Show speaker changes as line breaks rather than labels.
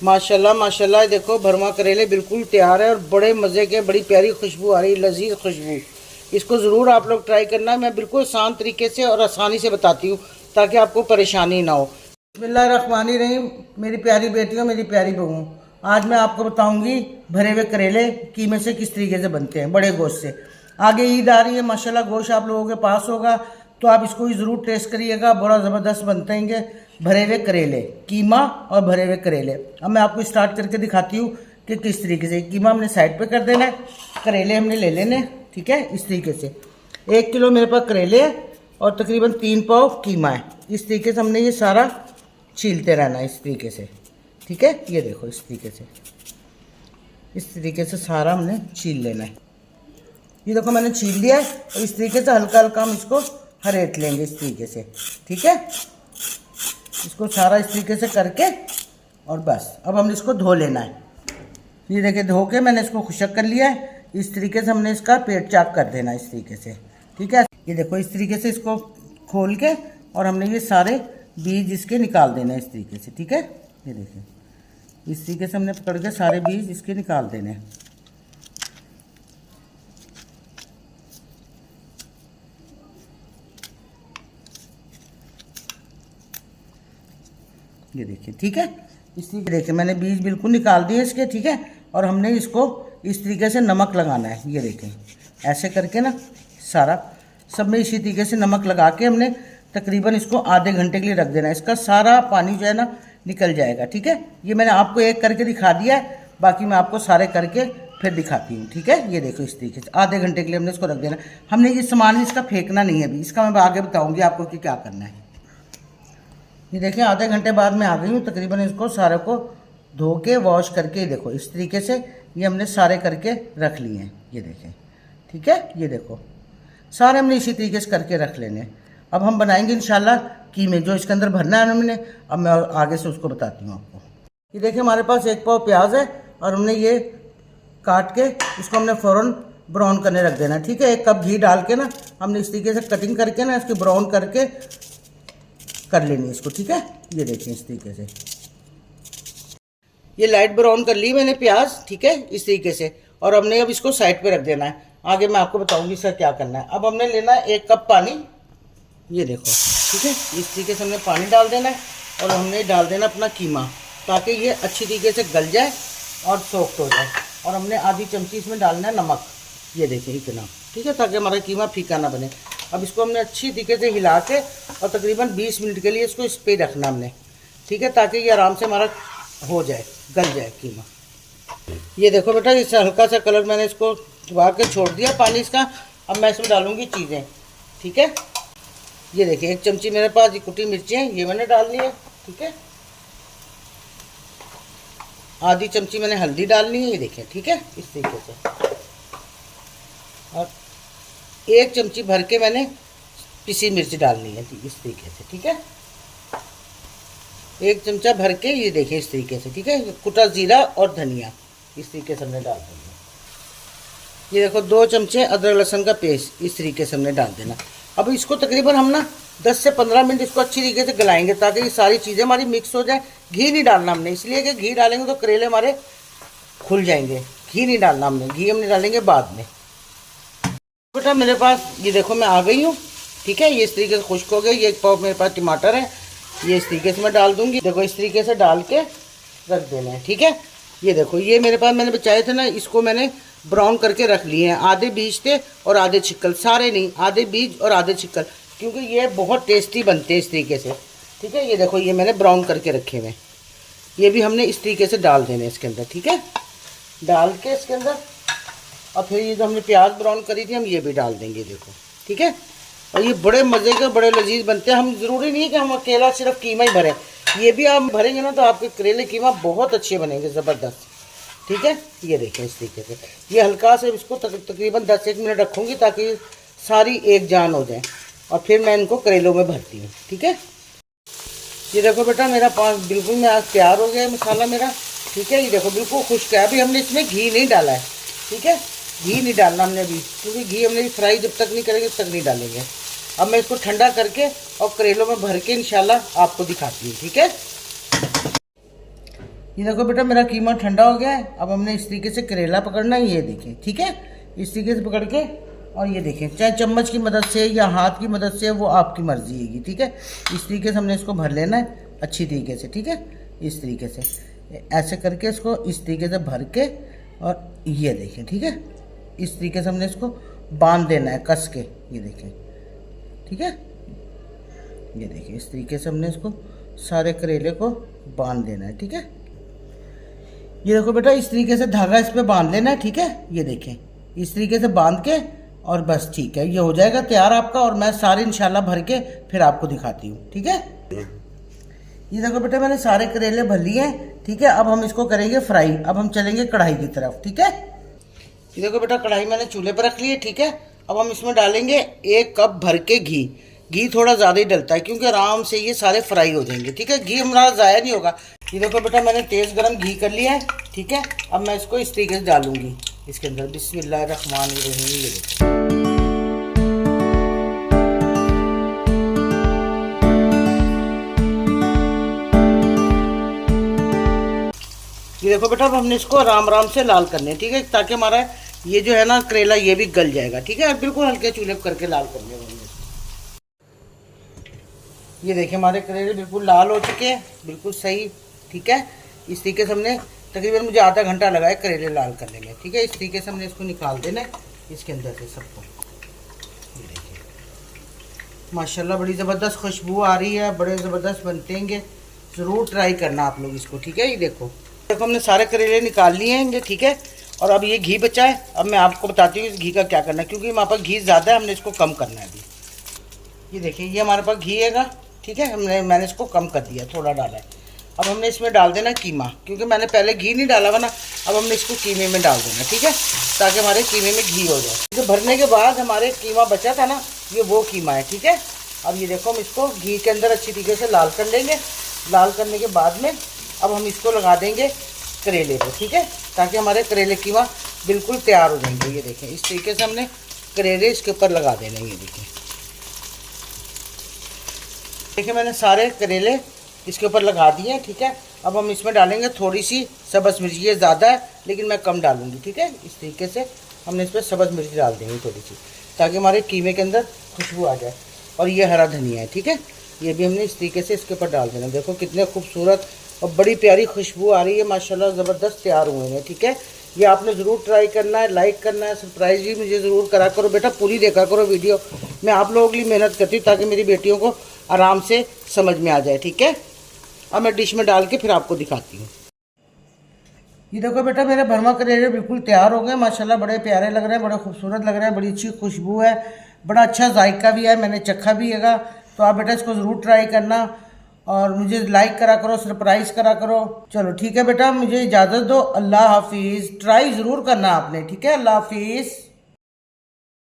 माशाल्लाह माशाल्लाह, देखो भरमा करेले बिल्कुल तैयार है और बड़े मज़े के, बड़ी प्यारी खुशबू आ रही, लजीज खुशबू। इसको ज़रूर आप लोग ट्राई करना। मैं बिल्कुल आसान तरीके से और आसानी से बताती हूँ ताकि आपको परेशानी ना हो। बिस्मिल्लाहिर्रहमानिर्रहीम। मेरी प्यारी बेटियों, मेरी प्यारी बहुओं, आज मैं आपको बताऊंगी भरे हुए करेले कीमे से किस तरीके से बनते हैं, बड़े गोश्त से। आगे ईद आ रही है, माशाल्लाह गोश्त आप लोगों के पास होगा तो आप इसको भी ज़रूर टेस्ट करिएगा। बड़ा ज़बरदस्त बनते हैं भरे हुए करेले, कीमा और भरे हुए करेले। अब मैं आपको स्टार्ट करके दिखाती हूँ कि किस तरीके से। कीमा हमने साइड पे कर देना है, करेले हमने ले लेने, ठीक है। इस तरीके से 1 किलो मेरे पास करेले है और तकरीबन 3 पाव कीमा है। इस तरीके से हमने ये सारा छीलते रहना है, इस तरीके से, ठीक है। ये देखो इस तरीके से सारा हमने छील लेना है। ये देखो मैंने छील लिया है और इस तरीके से हल्का हल्का हम इसको हरेट लेंगे, इस तरीके से, ठीक है। इसको सारा इस तरीके से करके और बस अब हम इसको धो लेना है। ये देखिए धो के मैंने इसको खुशक कर लिया है। इस तरीके से हमने इसका पेट चाक कर देना है, इस तरीके से, ठीक है। ये देखो इस तरीके से इसको खोल के और हमने ये सारे बीज इसके निकाल देना है, इस तरीके से, ठीक है। ये देखिए इस तरीके से हमने पकड़ के सारे बीज इसके निकाल देने हैं। ये देखिए, ठीक है। इस तरीके देखिए मैंने बीज बिल्कुल निकाल दिए इसके, ठीक है। और हमने इसको इस तरीके से नमक लगाना है। ये देखें ऐसे करके ना सारा सब में इसी तरीके से नमक लगा के हमने तकरीबन इसको आधे घंटे के लिए रख देना है। इसका सारा पानी जो है ना निकल जाएगा, ठीक है। ये मैंने आपको एक करके दिखा दिया है, बाकी मैं आपको सारे करके फिर दिखाती हूँ, ठीक है। ये देखो इस तरीके से आधे घंटे के लिए हमने इसको रख देना। हमने ये सामान इसका फेंकना नहीं है अभी, इसका मैं आगे बताऊँगी आपको कि क्या करना है। ये देखिए आधे घंटे बाद मैं आ गई हूँ। तकरीबन इसको सारे को धो के वॉश करके, देखो इस तरीके से ये हमने सारे करके रख लिए हैं। ये देखें, ठीक है। ये देखो सारे हमने इसी तरीके से करके रख लेने। अब हम बनाएंगे इंशाल्लाह कीमे, जो इसके अंदर भरना है हमने। अब मैं आगे से उसको बताती हूँ आपको। ये देखिए हमारे पास 1 पाव प्याज है और हमने ये काट के इसको हमने फ़ौरन ब्राउन करने रख देना है, ठीक है। 1 कप घी डाल के ना हमने इस तरीके से कटिंग करके ना इसकी ब्राउन करके कर लेनी इसको, ठीक है। ये देखिए इस तरीके से ये लाइट ब्राउन कर ली मैंने प्याज, ठीक है, इस तरीके से। और हमने अब इसको साइड पे रख देना है। आगे मैं आपको बताऊंगी सर क्या करना है। अब हमने लेना है 1 कप पानी, ये देखो, ठीक है। इस तरीके से हमने पानी डाल देना है और हमने डाल देना अपना कीमा, ताकि ये अच्छी तरीके से गल जाए और सॉफ्ट हो जाए। और हमने आधी चमची इसमें डालना है नमक, ये देखिए इतना, ठीक है, ताकि हमारा कीमा फीका ना बने। अब इसको हमने अच्छी तरीके से हिला के और तकरीबन 20 मिनट के लिए इसको इस पर रखना हमने, ठीक है, ताकि ये आराम से हमारा हो जाए, गल जाए कीमा। ये देखो बेटा इससे हल्का सा कलर मैंने इसको चुबा के छोड़ दिया पानी इसका। अब मैं इसमें डालूंगी चीज़ें, ठीक है। ये देखिए 1 चमची मेरे पास ये कुटी मिर्चें ये मैंने डालनी है, ठीक है। आधी चमची मैंने हल्दी डालनी है, ये देखिए, ठीक है, इस तरीके से। और 1 चमची भर के मैंने पिसी मिर्च डालनी है, इस तरीके से, ठीक है। 1 चमचा भर के ये देखिए इस तरीके से, ठीक है। कुटा जीरा और धनिया इस तरीके से हमने डाल देना। ये देखो 2 चमचे अदरक लहसुन का पेस्ट इस तरीके से हमने डाल देना। अब इसको तकरीबन हम ना 10 से 15 मिनट इसको अच्छी तरीके से गलाएंगे, ताकि ये सारी चीज़ें हमारी मिक्स हो जाए। घी नहीं डालना हमने, इसलिए कि घी डालेंगे तो करेले हमारे खुल जाएंगे। घी नहीं डालना हमने, घी हमने डालेंगे बाद में। बेटा मेरे पास ये देखो मैं आ गई हूँ, ठीक है। ये इस तरीके से खुश्क हो गई। ये 1 पाव मेरे पास टमाटर है, ये इस तरीके से मैं डाल दूंगी। देखो इस तरीके से डाल के रख देना है, ठीक है। ये देखो ये मेरे पास मैंने बचाए थे ना, इसको मैंने ब्राउन करके रख लिए हैं। आधे बीज थे और आधे छिक्कल, सारे नहीं, आधे बीज और आधे छिक्कल, क्योंकि ये बहुत टेस्टी बनते हैं इस तरीके से, ठीक है। ये देखो ये मैंने ब्राउन करके रखे हुए, ये भी हमने इस तरीके से डाल देने इसके अंदर, ठीक है। डाल के इसके अंदर और फिर ये जो हमने प्याज ब्राउन करी थी हम ये भी डाल देंगे, देखो, ठीक है। और ये बड़े मज़े के बड़े लजीज बनते हैं। हम ज़रूरी नहीं है कि हम अकेला सिर्फ कीमा ही भरें, ये भी आप भरेंगे ना तो आपके करेले कीमा बहुत अच्छे बनेंगे, ज़बरदस्त, ठीक है। ये देखें इस तरीके से ये हल्का से इसको तकरीबन 10-1 मिनट रखूँगी ताकि सारी एक जान हो जाए। और फिर मैं इनको करेलों में भरती हूँ, ठीक है। ये देखो बेटा मेरा बिल्कुल मैं तैयार हो गया है मसाला मेरा, ठीक है। ये देखो बिल्कुल खुश्क है। अभी हमने इसमें घी नहीं डाला है, ठीक है। घी नहीं डालना हमने अभी, क्योंकि घी हमने फ्राई जब तक नहीं करेंगे तब तक नहीं डालेंगे। अब मैं इसको ठंडा करके और करेलों में भर के इंशाल्लाह आपको दिखाती हूँ, ठीक है। ये देखो बेटा मेरा कीमा ठंडा हो गया है। अब हमने इस तरीके से करेला पकड़ना है, ये देखें, ठीक है। इस तरीके से पकड़ के और ये देखें, चाहे चम्मच की मदद से या हाथ की मदद से, वो आपकी मर्जी है, ठीक है। इस तरीके से हमने इसको भर लेना है अच्छी तरीके से, ठीक है। इस तरीके से ऐसे करके इसको इस तरीके से भर के और ये देखें, ठीक है। इस तरीके से हमने इसको बांध देना है कस के, ये देखें, ठीक है। ये देखिए इस तरीके से हमने इसको सारे करेले को बांध देना है, ठीक है। ये देखो बेटा इस तरीके से धागा इस पे बांध लेना है, ठीक है। ये देखें इस तरीके से बांध के और बस, ठीक है, ये हो जाएगा तैयार आपका। और मैं सारे इंशाल्लाह भर के फिर आपको दिखाती हूँ, ठीक है। ये देखो बेटा मैंने सारे करेले भर लिए हैं, ठीक है। अब हम इसको करेंगे फ्राई। अब हम चलेंगे कढ़ाई की तरफ, ठीक है। ये देखो बेटा कढ़ाई मैंने चूल्हे पर रख ली है, ठीक है। अब हम इसमें डालेंगे 1 कप भर के घी। घी थोड़ा ज़्यादा ही डलता है क्योंकि आराम से ये सारे फ्राई हो जाएंगे, ठीक है। घी हमारा ज़ाया नहीं होगा। ये देखो बेटा मैंने तेज़ गरम घी कर लिया है, ठीक है। अब मैं इसको इस तरीके से डालूंगी इसके अंदर। बिस्मिल्लाहिर्रहमानिर्रहीम। ये देखो ये देखो बेटा अब हमने इसको आराम आराम से लाल करने, ठीक है, ताकि हमारा ये जो है ना करेला ये भी गल जाएगा, ठीक है। बिल्कुल हल्के चूल्हे पर करके लाल करने वाले। ये देखिए हमारे करेले बिल्कुल लाल हो चुके हैं, बिल्कुल सही, ठीक है। इस तरीके से हमने तकरीबन मुझे आधा घंटा लगा है करेले लाल करने में, ठीक है। इस तरीके से हमने इसको निकाल देना है इसके अंदर से सबको। ये देखिए माशाल्लाह बड़ी ज़बरदस्त खुशबू आ रही है, बड़े ज़बरदस्त बनते हैं। ज़रूर ट्राई करना आप लोग इसको, ठीक है। ये देखो हमने सारे करेले निकाल लिए हैं, ठीक है। और अब ये घी बचा है। अब मैं आपको बताती हूँ इस घी का क्या करना है, क्योंकि हमारे पास घी ज़्यादा है, हमने इसको कम करना है अभी। ये देखिए ये हमारे पास घी हैगा, ठीक है। मैंने इसको कम कर दिया, थोड़ा डाला है। अब हमने इसमें डाल देना कीमा, क्योंकि मैंने पहले घी नहीं डाला हुआ ना। अब हमने इसको कीमे में डाल देना, ठीक है, ताकि हमारे कीमे में घी हो जाए। तो भरने के बाद हमारे कीमा बचा था ना, ये वो कीमा है, ठीक है। अब ये देखो हम इसको घी के अंदर अच्छी तरीके से लाल कर लेंगे। लाल करने के बाद में अब हम इसको लगा देंगे करेले पर, ठीक है, ताकि हमारे करेले कीमा बिल्कुल तैयार हो जाएंगे। ये देखें इस तरीके से हमने करेले इसके ऊपर लगा देने। ये देखिए मैंने सारे करेले इसके ऊपर लगा दिए हैं, ठीक है। अब हम इसमें डालेंगे थोड़ी सी सब्ज़ मिर्च। ये ज़्यादा है लेकिन मैं कम डालूंगी, ठीक है। इस तरीके से हमने इस पर सब्ज़ मिर्च डाल देंगे थोड़ी सी, ताकि हमारे कीमे के अंदर खुशबू आ जाए। और ये हरा धनिया है, ठीक है, ये भी हमने इस तरीके से इसके ऊपर डाल देना। देखो कितने खूबसूरत और बड़ी प्यारी खुशबू आ रही है, माशाल्लाह ज़बरदस्त तैयार हुए हैं, ठीक है। ये आपने ज़रूर ट्राई करना है, लाइक करना है, सरप्राइज़ भी मुझे ज़रूर करा करो बेटा, पूरी देखा करो वीडियो। मैं आप लोगों के लिए मेहनत करती हूँ ताकि मेरी बेटियों को आराम से समझ में आ जाए, ठीक है। अब मैं डिश में डाल के फिर आपको दिखाती हूँ। ये देखो बेटा मेरे भरमा करेले बिल्कुल तैयार हो गए, माशाल्लाह बड़े प्यारे लग रहे हैं, बड़े खूबसूरत लग रहे हैं, बड़ी अच्छी खुशबू है, बड़ा अच्छा जायका भी है, मैंने चखा भी हैगा। तो आप बेटा इसको ज़रूर ट्राई करना और मुझे लाइक करा करो, सरप्राइज़ करा करो। चलो ठीक है बेटा, मुझे इजाज़त दो, अल्लाह हाफिज़। ट्राई ज़रूर करना आपने, ठीक है, अल्लाह हाफिज़।